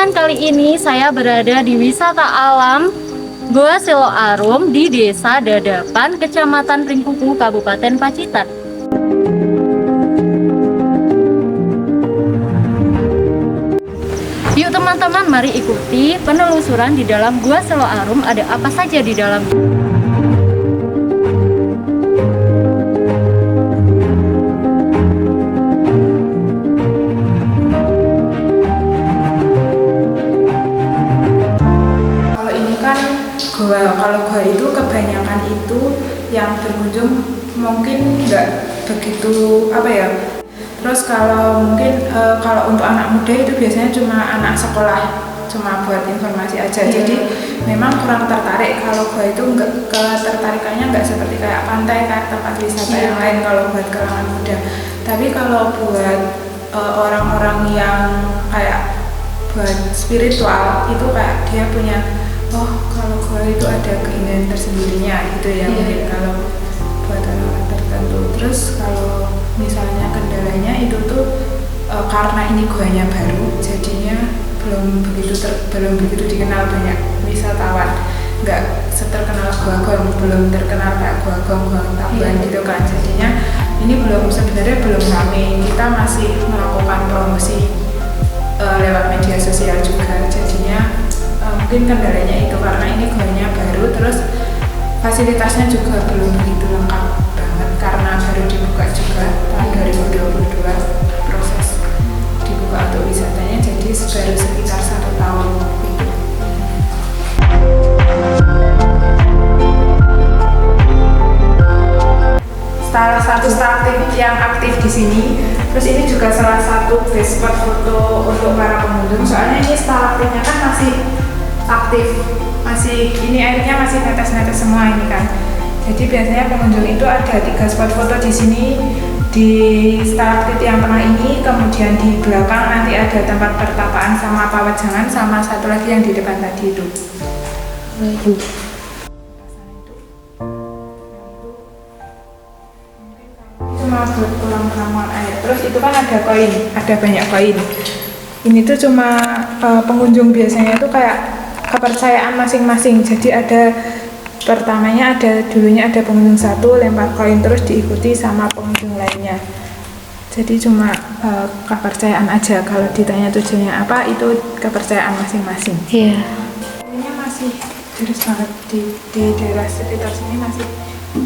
teman-teman, kali ini saya berada di wisata alam Gua Siloarum di Desa Dadapan, Kecamatan Pringkuku, Kabupaten Pacitan. Yuk teman-teman, mari ikuti penelusuran di dalam Gua Siloarum. Ada apa saja di dalam? Kalau gua itu kebanyakan itu yang berkunjung mungkin nggak begitu Terus kalau mungkin kalau untuk anak muda itu biasanya cuma anak sekolah, cuma buat informasi aja. Jadi memang kurang tertarik. Kalau gua itu nggak, ketertarikannya nggak seperti kayak pantai, kayak tempat wisata yang lain kalau buat kalangan muda. Tapi kalau buat orang-orang yang kayak buat spiritual itu kayak dia punya kalau gua itu ada keinginan tersendirinya gitu ya. Mungkin kalau buat orang-orang tertentu. Terus kalau misalnya kendalanya itu tuh karena ini guanya baru, jadinya belum begitu dikenal banyak wisatawan. Nggak seterkenal gua, belum terkenal kayak gua Tabuan gitu kan. Jadinya ini sebenarnya belum rame. Kita masih melakukan promosi lewat media sosial juga. Jadinya mungkin kendalanya itu karena ini guanya baru, terus fasilitasnya juga belum begitu lengkap banget karena baru dibuka juga tahun 2022 proses dibuka untuk wisatanya, jadi baru sekitar 1 tahun gitu. Salah satu stalaktit yang aktif di sini, terus ini juga salah satu best spot foto untuk para pengunjung. Soalnya ini stalaktitnya kan masih aktif, ini airnya masih netes-netes semua ini kan. Jadi biasanya pengunjung itu ada 3 spot foto di sini, di stalaktit yang tengah ini, kemudian di belakang nanti ada tempat pertapaan sama pawejangan, sama satu lagi yang di depan tadi itu. Cuma buat pulang ramuan air. Terus itu kan ada koin, ada banyak koin. Ini tuh cuma pengunjung biasanya tuh kayak kepercayaan masing-masing. Jadi dulunya ada pengunjung satu lempar koin, terus diikuti sama pengunjung lainnya. Jadi cuma kepercayaan aja. Kalau ditanya tujuannya apa, itu kepercayaan masing-masing. Iya. Ini masih deras banget di daerah sekitar sini, masih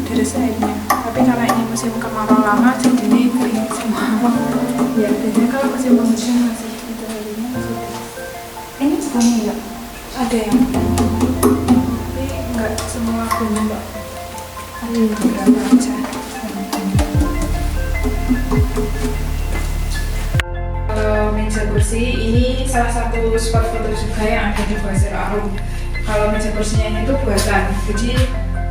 deras airnya. Tapi karena ini musim kemarau lama, jadi ini kering semua. Ya, biasanya kalau musim penghujan masih itu airnya masih deras. Ini semuanya ya? Ada yang tapi nggak semua bunyi mbak, ada beberapa aja. Kalau meja kursi ini salah satu spot foto juga yang ada di Gua Siloarum. Kalau meja kursinya ini tuh buatan, jadi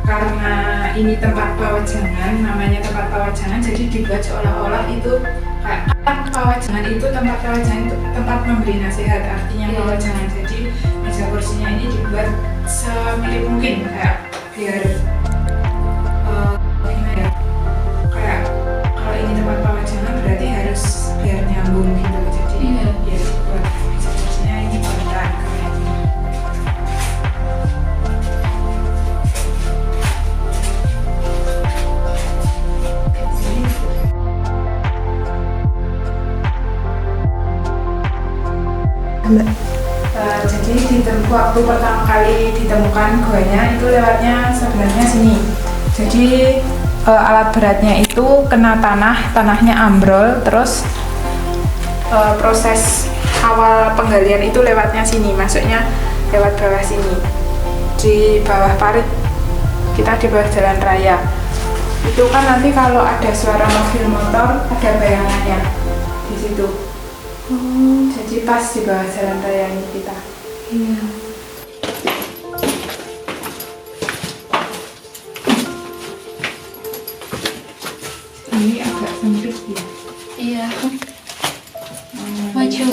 karena ini tempat pawejangan, namanya tempat pawejangan, jadi dibuat seolah-olah itu kayak pawejangan itu tempat memberi nasihat, artinya pawejangan. Jadi meja kursinya ini dibuat semirip mungkin kayak biar gimana ya, kayak kalau ini tempat pawejangan berarti harus biar nyambung gitu. Jadi biar buat meja kursinya ini buatan kayak gini. Jadi waktu pertama kali ditemukan guanya itu lewatnya sebenarnya sini. Jadi alat beratnya itu kena tanahnya ambrol, terus proses awal penggalian itu lewatnya sini, masuknya lewat bawah sini, di bawah parit, kita di bawah jalan raya. Itu kan nanti kalau ada suara mobil motor ada bayangannya di situ. Jadi pas di bawah jalan raya ini kita. Iya. Ini agak sempit ya. Iya. Maju.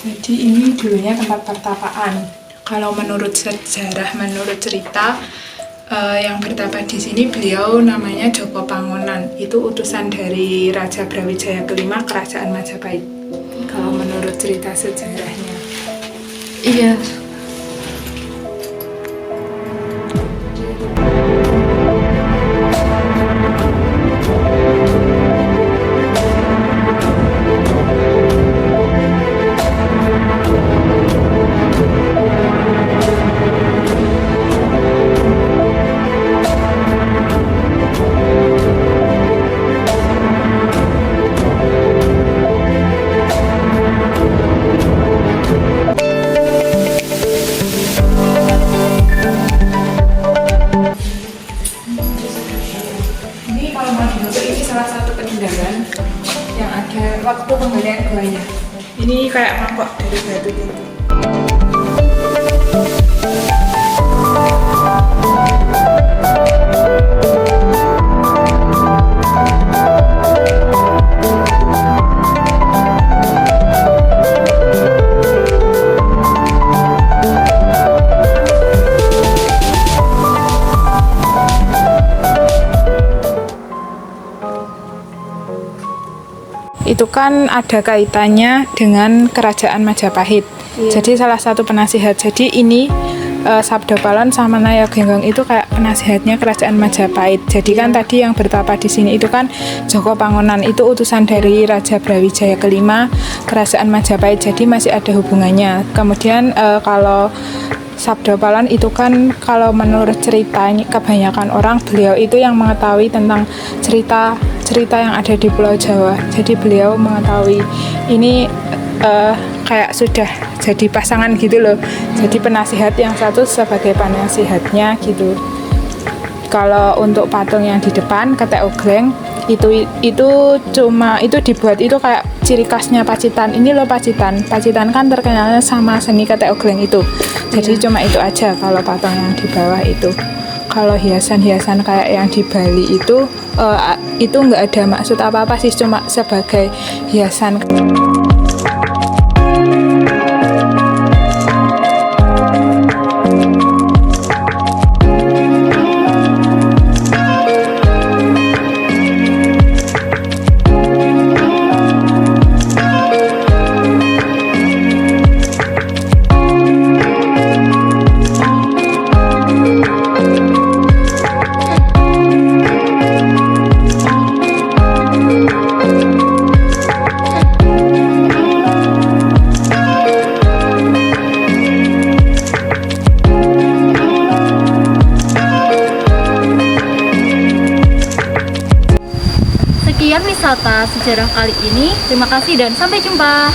Jadi ini dulunya tempat pertapaan. Kalau menurut sejarah, menurut cerita, yang bertapa di sini beliau namanya Joko Pangonan. Itu utusan dari Raja Brawijaya kelima Kerajaan Majapahit. Kalau menurut cerita sejarahnya. Iya. Ini kalau mau dibentuk ini salah satu peninggalan yang ada waktu penggalian goanya. Ini kayak mangkok dari batu gitu. Itu kan ada kaitannya dengan Kerajaan Majapahit. Jadi salah satu penasihat. Jadi ini Sabda Palon sama Naya Genggong itu kayak penasihatnya Kerajaan Majapahit. Jadi kan tadi yang bertapa di sini itu kan Joko Pangonan, itu utusan dari Raja Brawijaya kelima Kerajaan Majapahit. Jadi masih ada hubungannya. Kemudian kalau Sabda Palon itu kan kalau menurut cerita kebanyakan orang beliau itu yang mengetahui tentang cerita yang ada di Pulau Jawa. Jadi beliau mengetahui ini kayak sudah jadi pasangan gitu loh. Jadi penasihat yang satu sebagai penasihatnya gitu. Kalau untuk patung yang di depan Ketek Ogleng itu cuma itu dibuat itu kayak ciri khasnya Pacitan. Ini loh Pacitan kan terkenalnya sama seni Ketek Ogleng itu. Jadi cuma itu aja kalau patung yang di bawah itu. Kalau hiasan-hiasan kayak yang di Bali itu nggak ada maksud apa-apa sih, cuma sebagai hiasan. Sekian wisata sejarah kali ini. Terima kasih dan sampai jumpa.